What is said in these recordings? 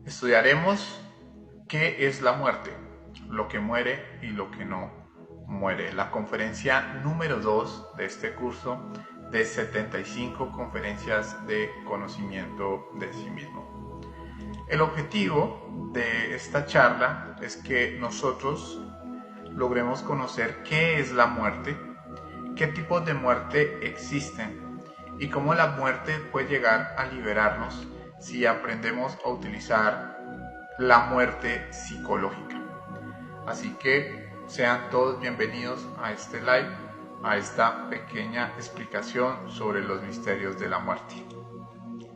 Estudiaremos qué es la muerte, lo que muere y lo que no muere. La conferencia número 2 de este curso de 75 conferencias de conocimiento de sí mismo. El objetivo de esta charla es que nosotros logremos conocer qué es la muerte, qué tipos de muerte existen y cómo la muerte puede llegar a liberarnos si aprendemos a utilizar la muerte psicológica. Así que sean todos bienvenidos a este live, a esta pequeña explicación sobre los misterios de la muerte.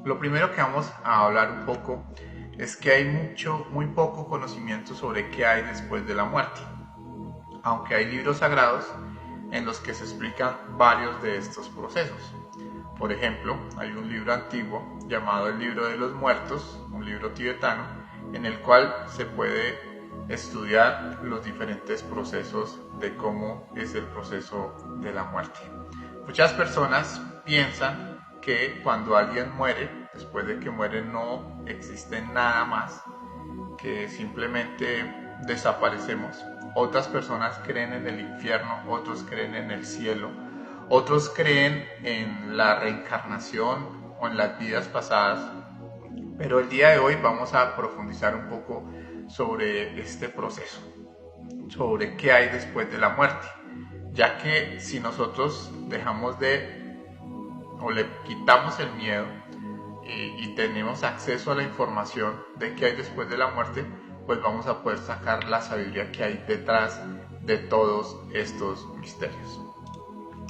Lo primero que vamos a hablar un poco es que hay muy poco conocimiento sobre qué hay después de la muerte, aunque hay libros sagrados en los que se explican varios de estos procesos. Por ejemplo, hay un libro antiguo llamado el Libro de los Muertos, un libro tibetano, en el cual se puede estudiar los diferentes procesos de cómo es el proceso de la muerte. Muchas personas piensan que cuando alguien muere, después de que muere no existe nada más, que simplemente desaparecemos. Otras personas creen en el infierno, otros creen en el cielo, otros creen en la reencarnación o en las vidas pasadas. Pero el día de hoy vamos a profundizar un poco sobre este proceso, sobre qué hay después de la muerte, ya que si nosotros dejamos o le quitamos el miedo y tenemos acceso a la información de qué hay después de la muerte, pues vamos a poder sacar la sabiduría que hay detrás de todos estos misterios.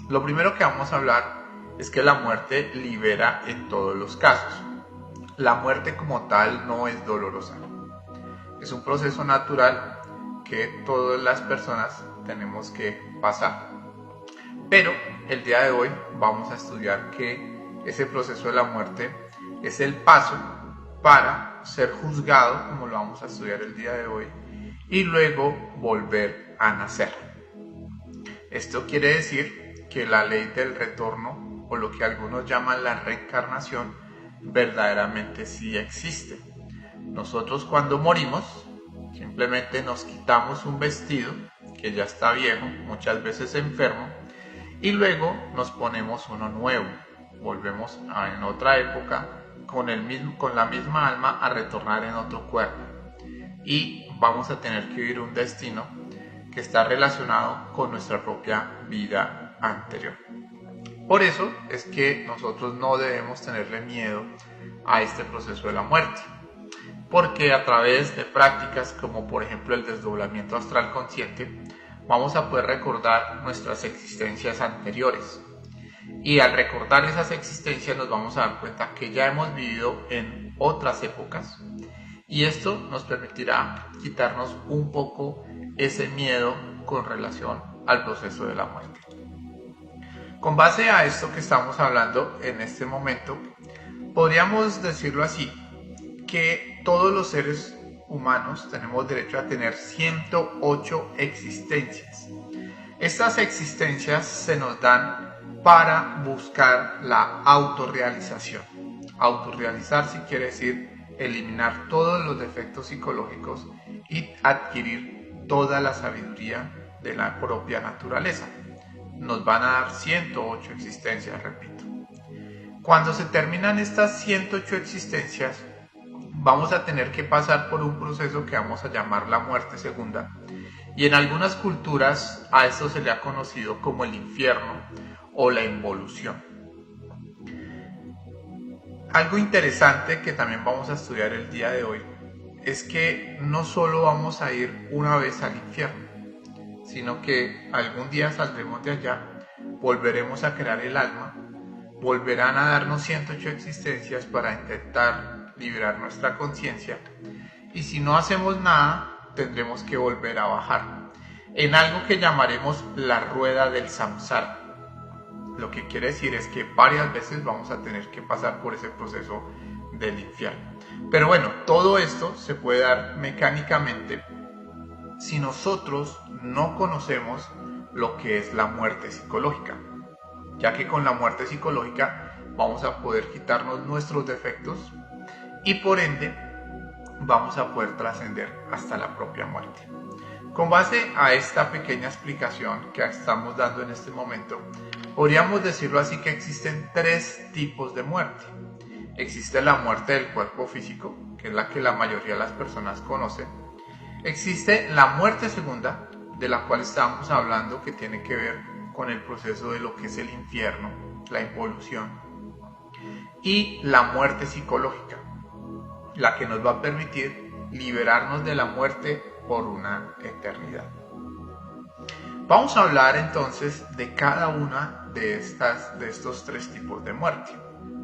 Lo primero que vamos a hablar es que la muerte libera en todos los casos. La muerte como tal no es dolorosa. Es un proceso natural que todas las personas tenemos que pasar. Pero el día de hoy vamos a estudiar que ese proceso de la muerte es el paso para ser juzgado, como lo vamos a estudiar el día de hoy, y luego volver a nacer. Esto quiere decir que la ley del retorno, o lo que algunos llaman la reencarnación, verdaderamente sí existe. Nosotros cuando morimos, simplemente nos quitamos un vestido que ya está viejo, muchas veces enfermo, y luego nos ponemos uno nuevo. Volvemos en otra época con la misma alma a retornar en otro cuerpo. Y vamos a tener que vivir un destino que está relacionado con nuestra propia vida anterior. Por eso es que nosotros no debemos tenerle miedo a este proceso de la muerte, porque a través de prácticas como por ejemplo el desdoblamiento astral consciente, vamos a poder recordar nuestras existencias anteriores. Y al recordar esas existencias nos vamos a dar cuenta que ya hemos vivido en otras épocas, y esto nos permitirá quitarnos un poco ese miedo con relación al proceso de la muerte. Con base a esto que estamos hablando en este momento, podríamos decirlo así, que todos los seres humanos tenemos derecho a tener 108 existencias. Estas existencias se nos dan para buscar la autorrealización. Autorrealizarse quiere decir eliminar todos los defectos psicológicos y adquirir toda la sabiduría de la propia naturaleza. Nos van a dar 108 existencias, repito. Cuando se terminan estas 108 existencias, vamos a tener que pasar por un proceso que vamos a llamar la muerte segunda. Y en algunas culturas a esto se le ha conocido como el infierno o la involución. Algo interesante que también vamos a estudiar el día de hoy es que no solo vamos a ir una vez al infierno, sino que algún día saldremos de allá, volveremos a crear el alma, volverán a darnos 108 existencias para intentar liberar nuestra conciencia, y si no hacemos nada, tendremos que volver a bajar en algo que llamaremos la rueda del samsara. Lo que quiere decir es que varias veces vamos a tener que pasar por ese proceso del infierno. Pero bueno, todo esto se puede dar mecánicamente si nosotros no conocemos lo que es la muerte psicológica, ya que con la muerte psicológica vamos a poder quitarnos nuestros defectos y por ende vamos a poder trascender hasta la propia muerte. Con base a esta pequeña explicación que estamos dando en este momento, podríamos decirlo así que existen tres tipos de muerte. Existe la muerte del cuerpo físico, que es la que la mayoría de las personas conocen. Existe la muerte segunda, de la cual estábamos hablando, que tiene que ver con el proceso de lo que es el infierno, la involución. Y la muerte psicológica, la que nos va a permitir liberarnos de la muerte por una eternidad. Vamos a hablar entonces de cada una de estos tres tipos de muerte.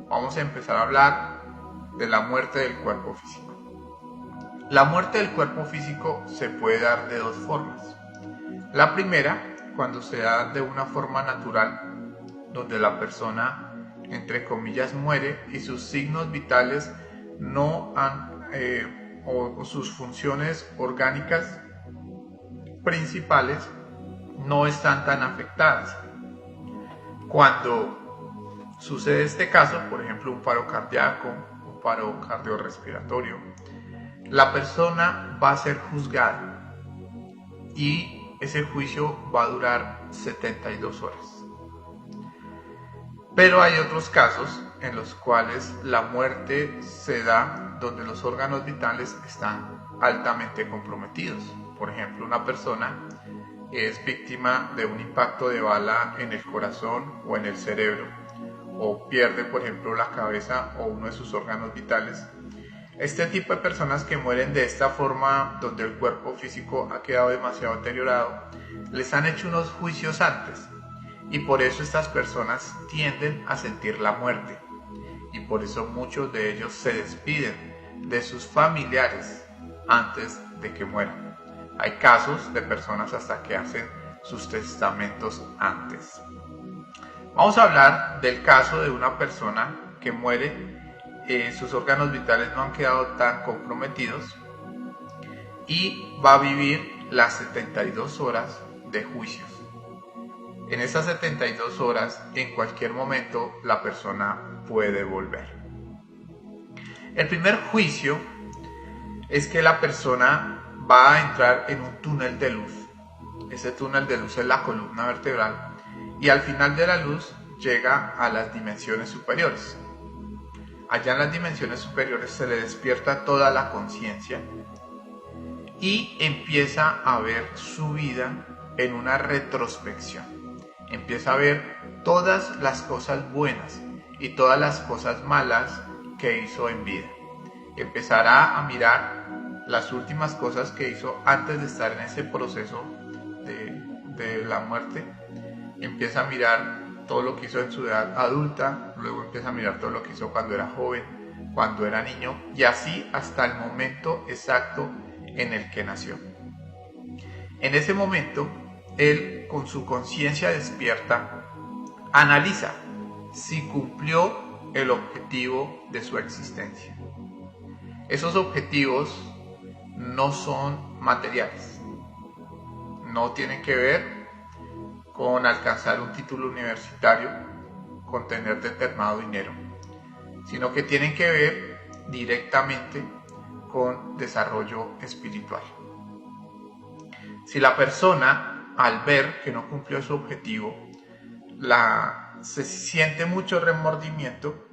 Vamos a empezar a hablar de la muerte del cuerpo físico. La muerte del cuerpo físico se puede dar de dos formas. La primera, cuando se da de una forma natural, donde la persona, entre comillas, muere y sus signos vitales no han, o sus funciones orgánicas principales no están tan afectadas. Cuando sucede este caso, por ejemplo, un paro cardíaco, un paro cardiorrespiratorio, la persona va a ser juzgada y ese juicio va a durar 72 horas. Pero hay otros casos en los cuales la muerte se da donde los órganos vitales están altamente comprometidos. Por ejemplo, una persona es víctima de un impacto de bala en el corazón o en el cerebro, o pierde, por ejemplo, la cabeza o uno de sus órganos vitales. Este tipo de personas que mueren de esta forma, donde el cuerpo físico ha quedado demasiado deteriorado, les han hecho unos juicios antes, y por eso estas personas tienden a sentir la muerte, y por eso muchos de ellos se despiden de sus familiares antes de que mueran. Hay casos de personas hasta que hacen sus testamentos antes. Vamos a hablar del caso de una persona que muere, sus órganos vitales no han quedado tan comprometidos y va a vivir las 72 horas de juicios. En esas 72 horas, en cualquier momento, la persona puede volver. El primer juicio es que la persona va a entrar en un túnel de luz. Ese túnel de luz es la columna vertebral y al final de la luz llega a las dimensiones superiores. Allá en las dimensiones superiores se le despierta toda la conciencia y empieza a ver su vida en una retrospección. Empieza a ver todas las cosas buenas y todas las cosas malas que hizo en vida. Empezará a mirar las últimas cosas que hizo antes de estar en ese proceso de la muerte. Empieza a mirar todo lo que hizo en su edad adulta, luego empieza a mirar todo lo que hizo cuando era joven, cuando era niño, y así hasta el momento exacto en el que nació. En ese momento, él, con su conciencia despierta, analiza si cumplió el objetivo de su existencia. Esos objetivos no son materiales, no tienen que ver con alcanzar un título universitario, con tener determinado dinero, sino que tienen que ver directamente con desarrollo espiritual. Si la persona, al ver que no cumplió su objetivo, se siente mucho remordimiento,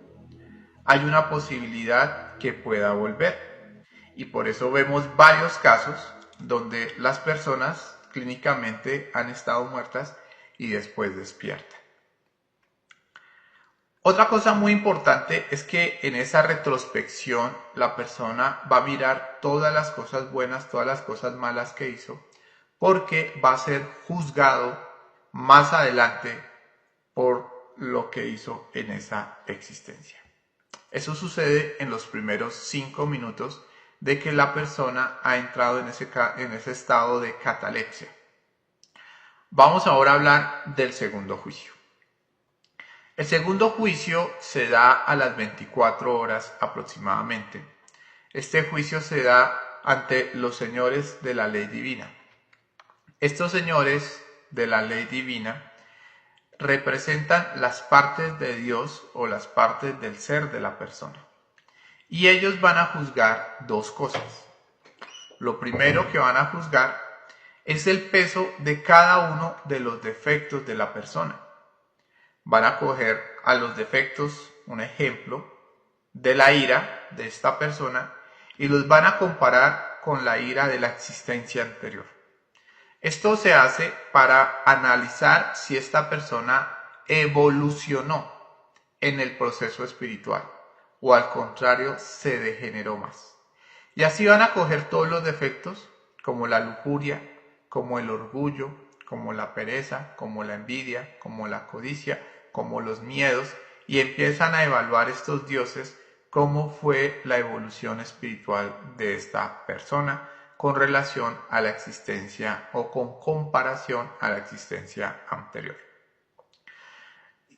hay una posibilidad que pueda volver. Y por eso vemos varios casos donde las personas clínicamente han estado muertas y después despiertan. Otra cosa muy importante es que en esa retrospección la persona va a mirar todas las cosas buenas, todas las cosas malas que hizo, porque va a ser juzgado más adelante por lo que hizo en esa existencia. Eso sucede en los primeros 5 minutos de que la persona ha entrado en ese estado de catalepsia. Vamos ahora a hablar del segundo juicio. El segundo juicio se da a las 24 horas aproximadamente. Este juicio se da ante los señores de la ley divina. Estos señores de la ley divina representan las partes de Dios o las partes del ser de la persona. Y ellos van a juzgar dos cosas. Lo primero que van a juzgar es el peso de cada uno de los defectos de la persona. Van a coger a los defectos, un ejemplo, de la ira de esta persona y los van a comparar con la ira de la existencia anterior. Esto se hace para analizar si esta persona evolucionó en el proceso espiritual o al contrario se degeneró más. Y así van a coger todos los defectos como la lujuria, como el orgullo, como la pereza, como la envidia, como la codicia, como los miedos y empiezan a evaluar estos dioses cómo fue la evolución espiritual de esta persona con relación a la existencia o con comparación a la existencia anterior.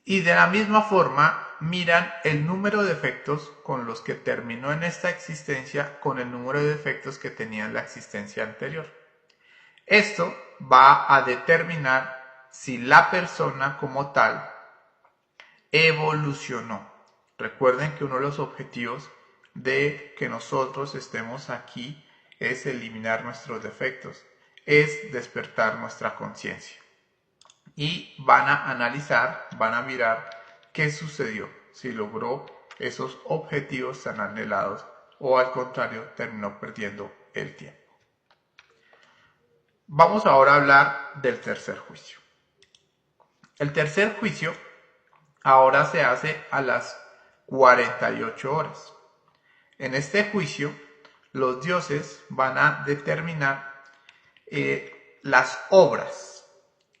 Y de la misma forma miran el número de defectos con los que terminó en esta existencia con el número de defectos que tenía en la existencia anterior. Esto va a determinar si la persona como tal evolucionó. Recuerden que uno de los objetivos de que nosotros estemos aquí es eliminar nuestros defectos, es despertar nuestra conciencia. Y van a analizar, van a mirar qué sucedió, si logró esos objetivos tan anhelados o al contrario terminó perdiendo el tiempo. Vamos ahora a hablar del tercer juicio. El tercer juicio ahora se hace a las 48 horas. En este juicio, los dioses van a determinar las obras,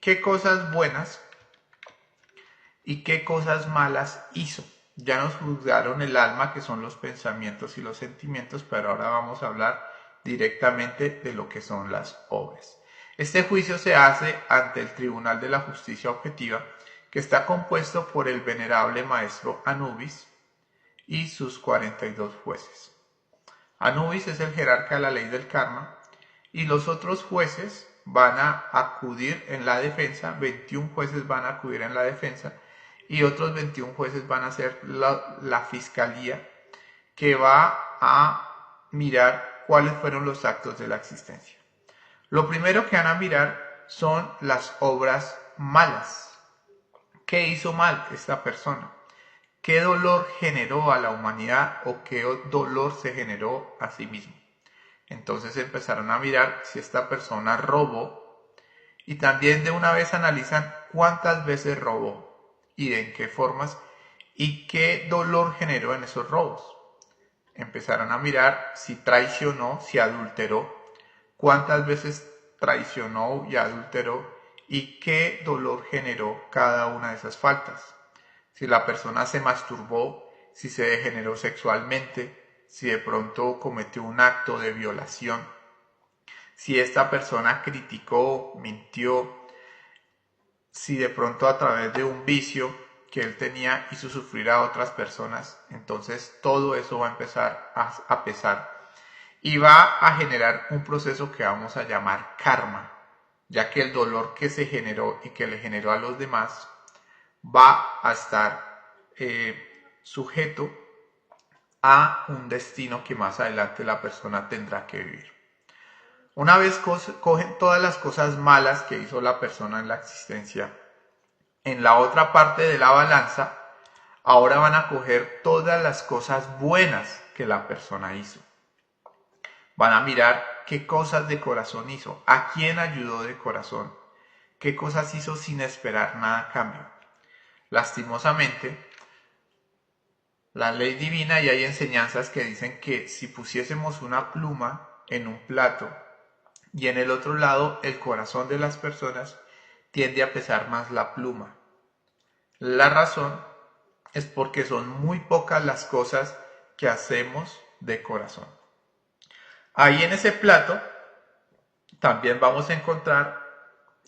qué cosas buenas y qué cosas malas hizo. Ya nos juzgaron el alma, que son los pensamientos y los sentimientos, pero ahora vamos a hablar directamente de lo que son las obras. Este juicio se hace ante el Tribunal de la Justicia Objetiva, que está compuesto por el venerable maestro Anubis y sus 42 jueces. Anubis es el jerarca de la ley del karma y los otros jueces van a acudir en la defensa, 21 jueces van a acudir en la defensa y otros 21 jueces van a ser la fiscalía que va a mirar cuáles fueron los actos de la existencia. Lo primero que van a mirar son las obras malas. ¿Qué hizo mal esta persona? ¿Qué dolor generó a la humanidad o qué dolor se generó a sí mismo? Entonces empezaron a mirar si esta persona robó y también de una vez analizan cuántas veces robó y de en qué formas y qué dolor generó en esos robos. Empezaron a mirar si traicionó, si adulteró, cuántas veces traicionó y adulteró y qué dolor generó cada una de esas faltas. Si la persona se masturbó, si se degeneró sexualmente, si de pronto cometió un acto de violación, si esta persona criticó, mintió, si de pronto a través de un vicio que él tenía hizo sufrir a otras personas, entonces todo eso va a empezar a pesar y va a generar un proceso que vamos a llamar karma, ya que el dolor que se generó y que le generó a los demás va a estar sujeto a un destino que más adelante la persona tendrá que vivir. Una vez cogen todas las cosas malas que hizo la persona en la existencia, en la otra parte de la balanza, ahora van a coger todas las cosas buenas que la persona hizo. Van a mirar qué cosas de corazón hizo, a quién ayudó de corazón, qué cosas hizo sin esperar nada a cambio. Lastimosamente, la ley divina y hay enseñanzas que dicen que si pusiésemos una pluma en un plato y en el otro lado el corazón de las personas, tiende a pesar más la pluma. La razón es porque son muy pocas las cosas que hacemos de corazón. Ahí en ese plato también vamos a encontrar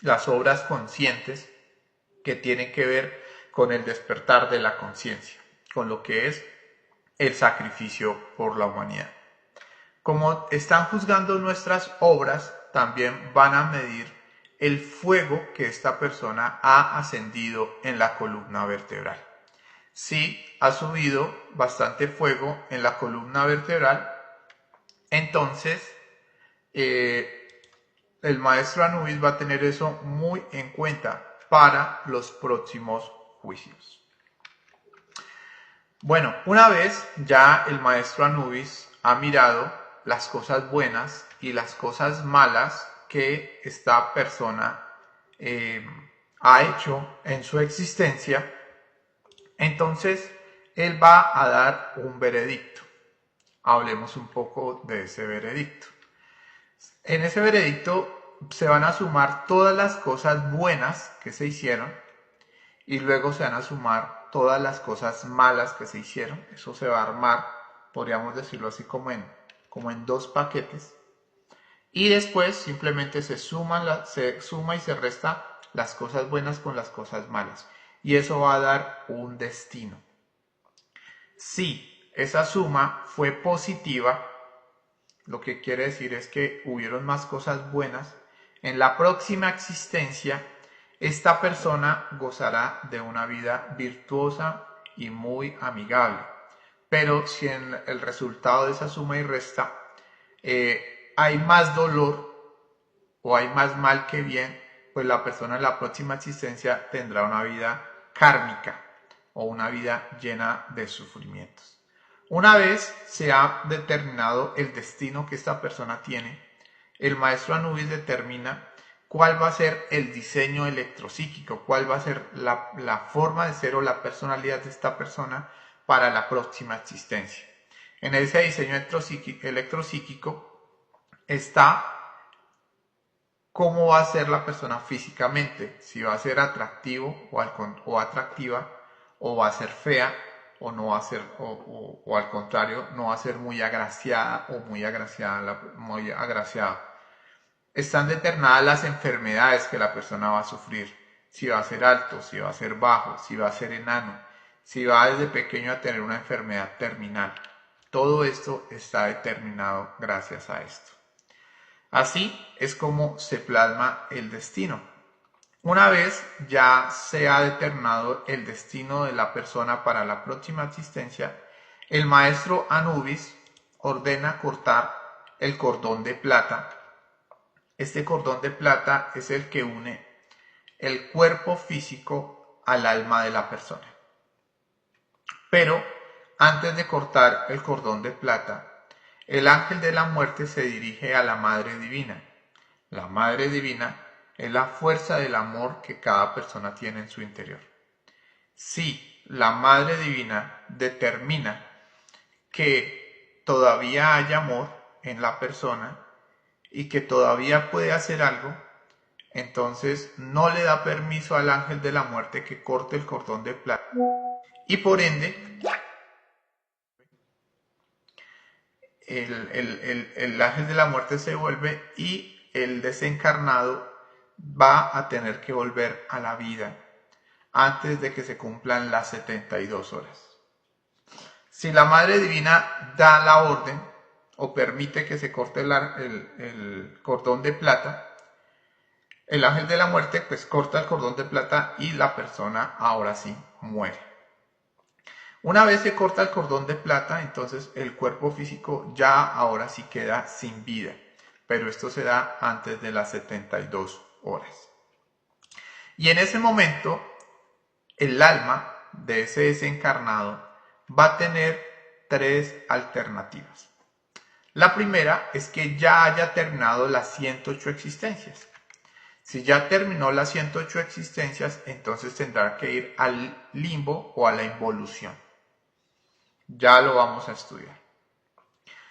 las obras conscientes que tienen que ver con el despertar de la conciencia, con lo que es el sacrificio por la humanidad. Como están juzgando nuestras obras, también van a medir el fuego que esta persona ha ascendido en la columna vertebral. Si ha subido bastante fuego en la columna vertebral, entonces el maestro Anubis va a tener eso muy en cuenta para los próximos juicios. Bueno, una vez ya el maestro Anubis ha mirado las cosas buenas y las cosas malas que esta persona ha hecho en su existencia, entonces él va a dar un veredicto. Hablemos un poco de ese veredicto. En ese veredicto se van a sumar todas las cosas buenas que se hicieron y luego se van a sumar todas las cosas malas que se hicieron. Eso se va a armar, podríamos decirlo así, como en dos paquetes. Y después simplemente se suma y se resta las cosas buenas con las cosas malas. Y eso va a dar un destino. Si esa suma fue positiva, lo que quiere decir es que hubieron más cosas buenas, en la próxima existencia esta persona gozará de una vida virtuosa y muy amigable. Pero si en el resultado de esa suma y resta hay más dolor o hay más mal que bien, pues la persona en la próxima existencia tendrá una vida kármica o una vida llena de sufrimientos. Una vez se ha determinado el destino que esta persona tiene, el maestro Anubis determina cuál va a ser el diseño electropsíquico, cuál va a ser la forma de ser o la personalidad de esta persona para la próxima existencia. En ese diseño electropsíquico está cómo va a ser la persona físicamente, si va a ser atractivo o atractiva, o va a ser fea, o no va a ser, o al contrario, no va a ser muy agraciada o muy agraciado. Están determinadas las enfermedades que la persona va a sufrir, si va a ser alto, si va a ser bajo, si va a ser enano, si va desde pequeño a tener una enfermedad terminal. Todo esto está determinado gracias a esto. Así es como se plasma el destino. Una vez ya se ha determinado el destino de la persona para la próxima existencia, el maestro Anubis ordena cortar el cordón de plata. Este cordón de plata es el que une el cuerpo físico al alma de la persona. Pero antes de cortar el cordón de plata, el ángel de la muerte se dirige a la Madre Divina. La Madre Divina es la fuerza del amor que cada persona tiene en su interior. Si la Madre Divina determina que todavía hay amor en la persona y que todavía puede hacer algo, entonces no le da permiso al ángel de la muerte que corte el cordón de plata. Y por ende, el ángel de la muerte se vuelve y el desencarnado va a tener que volver a la vida antes de que se cumplan las 72 horas. Si la Madre Divina da la orden o permite que se corte el cordón de plata, el ángel de la muerte pues corta el cordón de plata y la persona ahora sí muere. Una vez se corta el cordón de plata, entonces el cuerpo físico ya ahora sí queda sin vida, pero esto se da antes de las 72 horas. Y en ese momento, el alma de ese desencarnado va a tener tres alternativas. La primera es que ya haya terminado las 108 existencias. Si ya terminó las 108 existencias, entonces tendrá que ir al limbo o a la involución. Ya lo vamos a estudiar.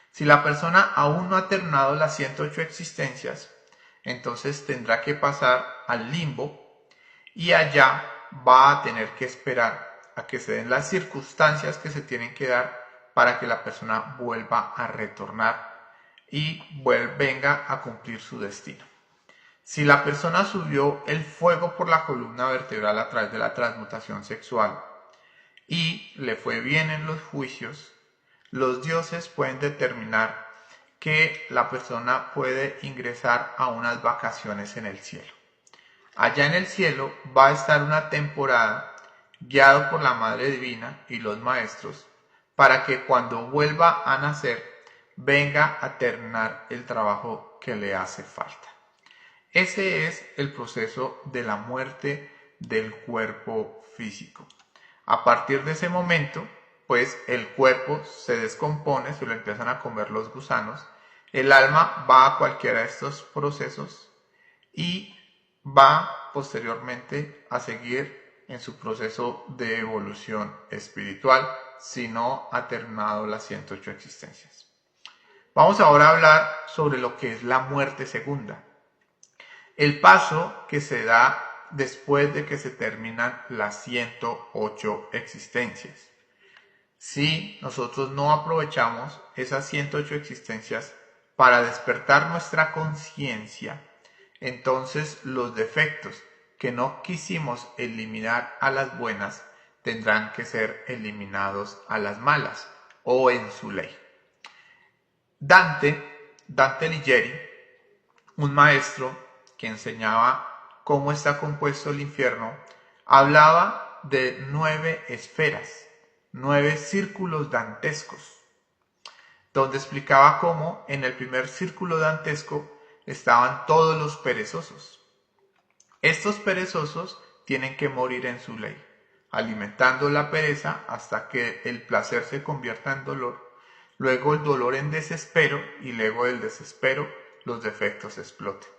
Si la persona aún no ha terminado las 108 existencias, entonces tendrá que pasar al limbo y allá va a tener que esperar a que se den las circunstancias que se tienen que dar para que la persona vuelva a retornar y venga a cumplir su destino. Si la persona subió el fuego por la columna vertebral a través de la transmutación sexual y le fue bien en los juicios, los dioses pueden determinar que la persona puede ingresar a unas vacaciones en el cielo. Allá en el cielo va a estar una temporada guiado por la Madre Divina y los maestros, para que cuando vuelva a nacer venga a terminar el trabajo que le hace falta. Ese es el proceso de la muerte del cuerpo físico. A partir de ese momento, pues el cuerpo se descompone, se lo empiezan a comer los gusanos, el alma va a cualquiera de estos procesos y va posteriormente a seguir en su proceso de evolución espiritual si no ha terminado las 108 existencias. Vamos ahora a hablar sobre lo que es la muerte segunda. El paso que se da después de que se terminan las 108 existencias. Si nosotros no aprovechamos esas 108 existencias para despertar nuestra conciencia, entonces los defectos que no quisimos eliminar a las buenas tendrán que ser eliminados a las malas o en su ley. Dante Alighieri, un maestro que enseñaba cómo está compuesto el infierno, hablaba de 9 esferas, 9 círculos dantescos, donde explicaba cómo en el primer círculo dantesco estaban todos los perezosos. Estos perezosos tienen que morir en su ley, alimentando la pereza hasta que el placer se convierta en dolor, luego el dolor en desespero y luego del desespero los defectos exploten.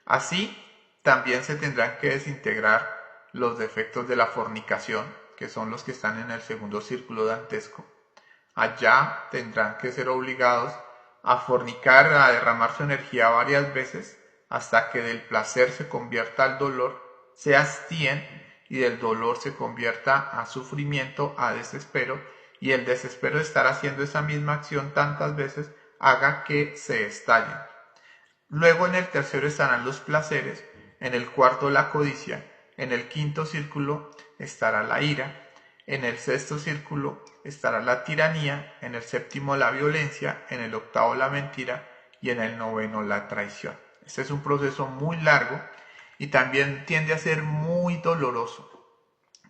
Así, también se tendrán que desintegrar los defectos de la fornicación, que son los que están en el segundo círculo dantesco. Allá tendrán que ser obligados a fornicar, a derramar su energía varias veces, hasta que del placer se convierta al dolor, se hastíen y del dolor se convierta a sufrimiento, a desespero, y el desespero de estar haciendo esa misma acción tantas veces haga que se estallen. Luego en el tercero estarán los placeres, en el cuarto la codicia, en el quinto círculo estará la ira, en el sexto círculo estará la tiranía, en el séptimo la violencia, en el octavo la mentira y en el noveno la traición. Este es un proceso muy largo y también tiende a ser muy doloroso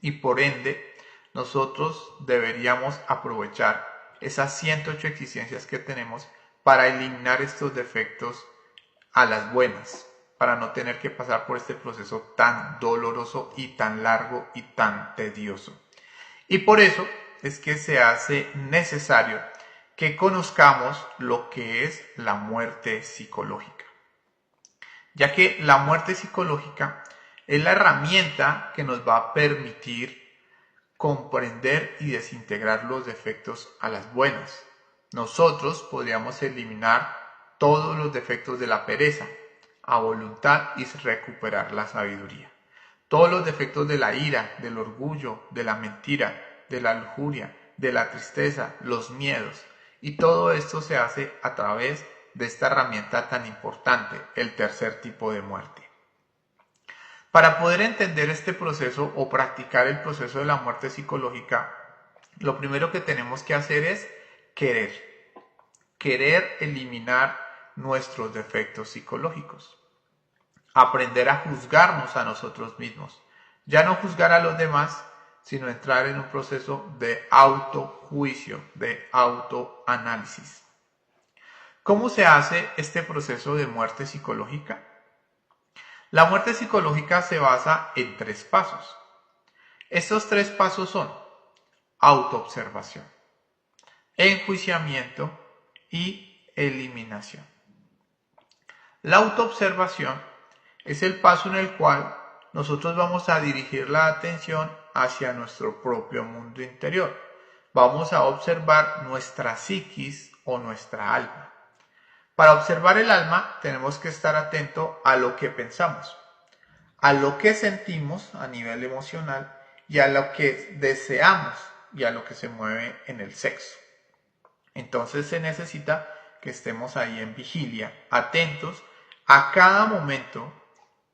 y por ende nosotros deberíamos aprovechar esas 108 existencias que tenemos para eliminar estos defectos a las buenas, para no tener que pasar por este proceso tan doloroso y tan largo y tan tedioso. Y por eso es que se hace necesario que conozcamos lo que es la muerte psicológica, ya que la muerte psicológica es la herramienta que nos va a permitir comprender y desintegrar los defectos a las buenas. Nosotros podríamos eliminar todos los defectos de la pereza a voluntad y recuperar la sabiduría. Todos los defectos de la ira, del orgullo, de la mentira, de la lujuria, de la tristeza, los miedos. Y todo esto se hace a través de esta herramienta tan importante, el tercer tipo de muerte. Para poder entender este proceso o practicar el proceso de la muerte psicológica, lo primero que tenemos que hacer es querer eliminar nuestros defectos psicológicos, aprender a juzgarnos a nosotros mismos, ya no juzgar a los demás, sino entrar en un proceso de autojuicio, de autoanálisis. ¿Cómo se hace este proceso de muerte psicológica? La muerte psicológica se basa en 3 pasos. Estos 3 pasos son autoobservación, enjuiciamiento y eliminación. La autoobservación es el paso en el cual nosotros vamos a dirigir la atención hacia nuestro propio mundo interior. Vamos a observar nuestra psiquis o nuestra alma. Para observar el alma tenemos que estar atento a lo que pensamos, a lo que sentimos a nivel emocional y a lo que deseamos y a lo que se mueve en el sexo. Entonces se necesita que estemos ahí en vigilia, atentos a cada momento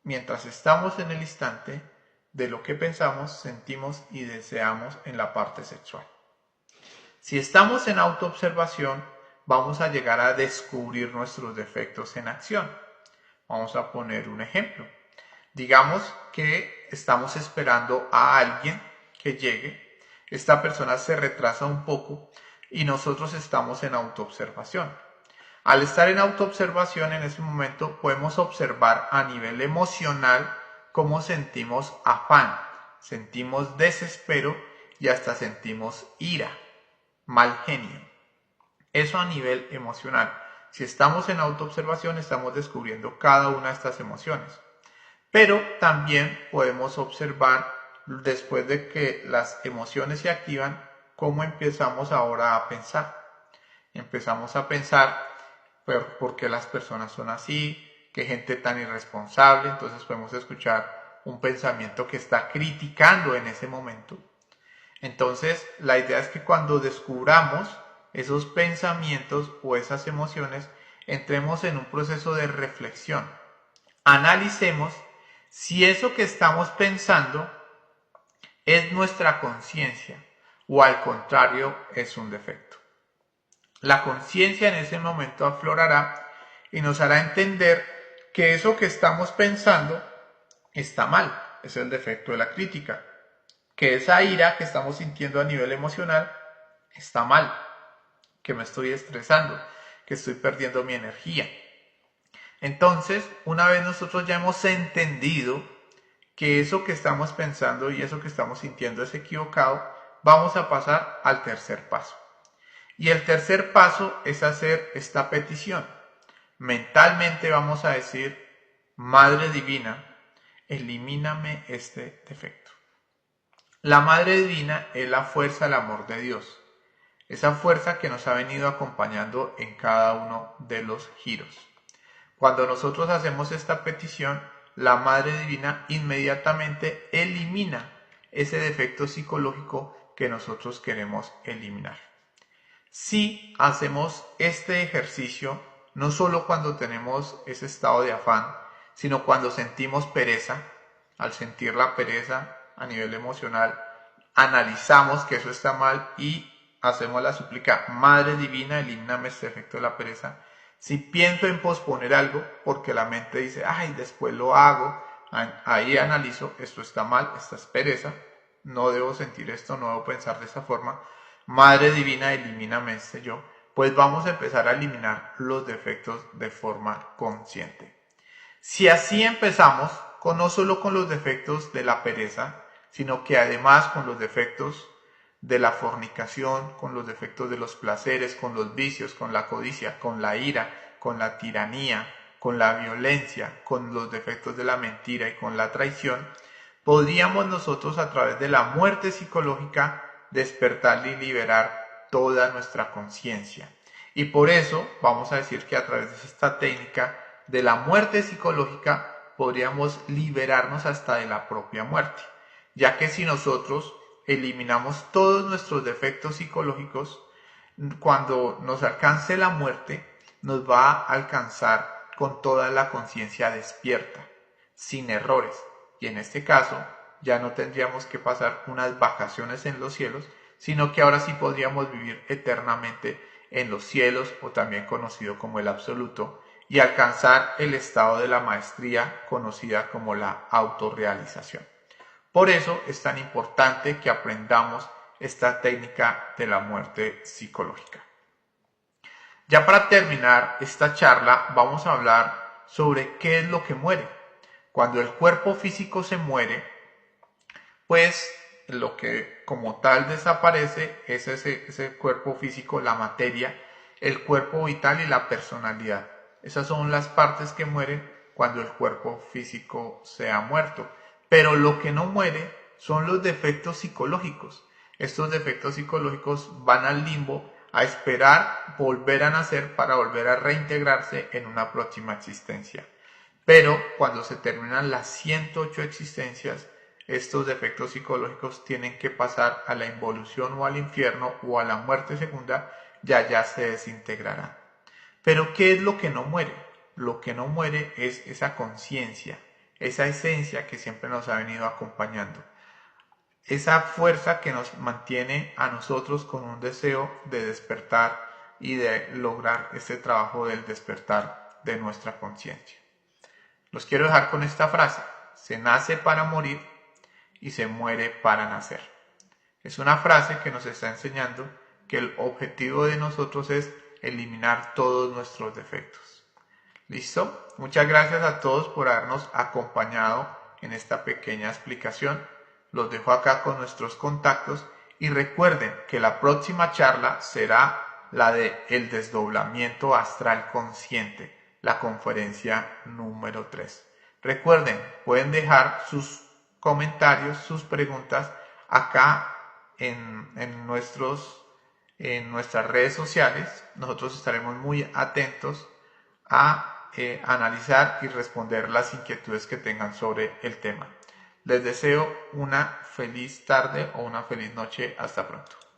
mientras estamos en el instante de lo que pensamos, sentimos y deseamos en la parte sexual. Si estamos en autoobservación, vamos a llegar a descubrir nuestros defectos en acción. Vamos a poner un ejemplo. Digamos que estamos esperando a alguien que llegue, esta persona se retrasa un poco y nosotros estamos en autoobservación. Al estar en autoobservación, en ese momento podemos observar a nivel emocional cómo sentimos afán, sentimos desespero y hasta sentimos ira, mal genio. Eso a nivel emocional. Si estamos en autoobservación, estamos descubriendo cada una de estas emociones. Pero también podemos observar, después de que las emociones se activan, cómo empezamos ahora a pensar. Empezamos a pensar por qué las personas son así, qué gente tan irresponsable. Entonces podemos escuchar un pensamiento que está criticando en ese momento. Entonces la idea es que cuando descubramos esos pensamientos o esas emociones, entremos en un proceso de reflexión. Analicemos si eso que estamos pensando es nuestra conciencia o al contrario es un defecto. La conciencia en ese momento aflorará y nos hará entender que eso que estamos pensando está mal, es el defecto de la crítica, que esa ira que estamos sintiendo a nivel emocional está mal, que me estoy estresando, que estoy perdiendo mi energía. Entonces, una vez nosotros ya hemos entendido que eso que estamos pensando y eso que estamos sintiendo es equivocado, vamos a pasar al tercer paso. Y el tercer paso es hacer esta petición. Mentalmente vamos a decir, Madre Divina, elimíname este defecto. La Madre Divina es la fuerza del amor de Dios. Esa fuerza que nos ha venido acompañando en cada uno de los giros. Cuando nosotros hacemos esta petición, la Madre Divina inmediatamente elimina ese defecto psicológico que nosotros queremos eliminar. Si hacemos este ejercicio, no solo cuando tenemos ese estado de afán, sino cuando sentimos pereza, al sentir la pereza a nivel emocional, analizamos que eso está mal y hacemos la súplica, Madre Divina, elimíname este efecto de la pereza. Si pienso en posponer algo, porque la mente dice, ay, después lo hago, ahí analizo, esto está mal, esta es pereza, no debo sentir esto, no debo pensar de esta forma. Madre Divina, elimíname este yo. Pues vamos a empezar a eliminar los defectos de forma consciente. Si así empezamos, no solo con los defectos de la pereza, sino que además con los defectos de la fornicación, con los defectos de los placeres, con los vicios, con la codicia, con la ira, con la tiranía, con la violencia, con los defectos de la mentira y con la traición, podríamos nosotros a través de la muerte psicológica despertar y liberar toda nuestra conciencia. Y por eso vamos a decir que a través de esta técnica de la muerte psicológica podríamos liberarnos hasta de la propia muerte, ya que si nosotros eliminamos todos nuestros defectos psicológicos, cuando nos alcance la muerte, nos va a alcanzar con toda la conciencia despierta, sin errores. Y en este caso, ya no tendríamos que pasar unas vacaciones en los cielos, sino que ahora sí podríamos vivir eternamente en los cielos, o también conocido como el absoluto, y alcanzar el estado de la maestría conocida como la autorrealización. Por eso es tan importante que aprendamos esta técnica de la muerte psicológica. Ya para terminar esta charla vamos a hablar sobre qué es lo que muere. Cuando el cuerpo físico se muere, pues lo que como tal desaparece es ese cuerpo físico, la materia, el cuerpo vital y la personalidad. Esas son las partes que mueren cuando el cuerpo físico se ha muerto. Pero lo que no muere son los defectos psicológicos. Estos defectos psicológicos van al limbo a esperar volver a nacer para volver a reintegrarse en una próxima existencia. Pero cuando se terminan las 108 existencias, estos defectos psicológicos tienen que pasar a la involución o al infierno o a la muerte segunda, ya se desintegrarán. Pero ¿qué es lo que no muere? Lo que no muere es esa conciencia, esa esencia que siempre nos ha venido acompañando, esa fuerza que nos mantiene a nosotros con un deseo de despertar y de lograr este trabajo del despertar de nuestra conciencia. Los quiero dejar con esta frase: se nace para morir y se muere para nacer. Es una frase que nos está enseñando que el objetivo de nosotros es eliminar todos nuestros defectos. ¿Listo? Muchas gracias a todos por habernos acompañado en esta pequeña explicación. Los dejo acá con nuestros contactos y recuerden que la próxima charla será la de el desdoblamiento astral consciente, la conferencia número 3. Recuerden, pueden dejar sus comentarios, sus preguntas acá en nuestras redes sociales. Nosotros estaremos muy atentos a analizar y responder las inquietudes que tengan sobre el tema. Les deseo una feliz tarde o una feliz noche. Hasta pronto.